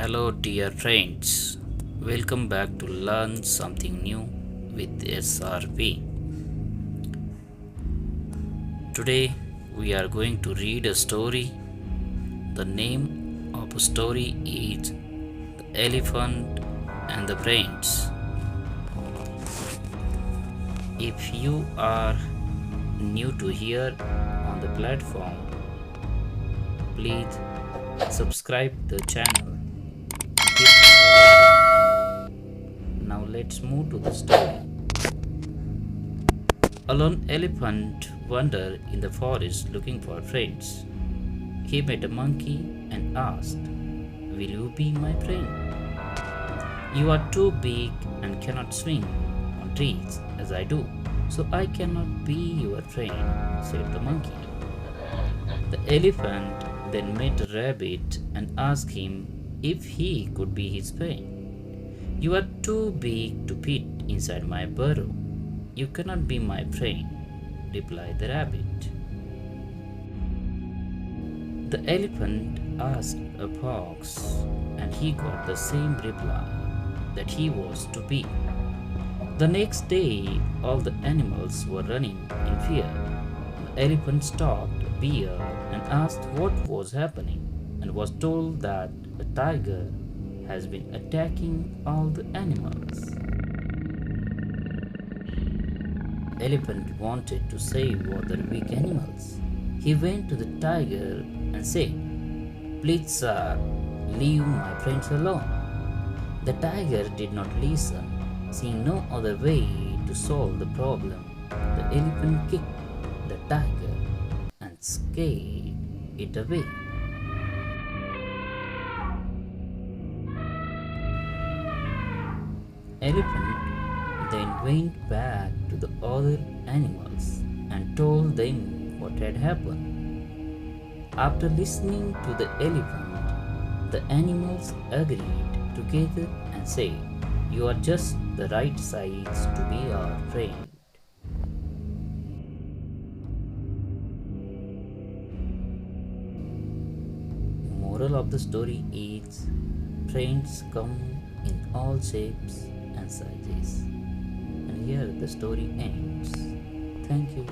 Hello, dear friends. Welcome back to Learn Something New with SRP. Today, we are going to read a story. The name of the story is The Elephant and the Brains. If you are new to here on the platform, please subscribe the channel. Now let's move to the story. A lone elephant wandered in the forest looking for friends. He met a monkey and asked, "Will you be my friend? You are too big and cannot swing on trees as I do, so I cannot be your friend," said the monkey. The elephant then met a rabbit and asked him if he could be his friend. "You are too big to fit inside my burrow. You cannot be my friend," replied the rabbit. The elephant asked a fox, and he got the same reply, that he was too big. The next day, all the animals were running in fear. The elephant stopped a bear and asked what was happening, and was told that a tiger has been attacking all the animals. Elephant wanted to save all the weak animals. He went to the tiger and said, "Please, sir, leave my friends alone." The tiger did not listen. Seeing no other way to solve the problem, the elephant kicked the tiger and scared it away. Elephant then went back to the other animals and told them what had happened. After listening to the elephant, the animals agreed together and said, "You are just the right size to be our friend." Moral of the story is, friends come in all shapes and sizes. And here the story ends. Thank you.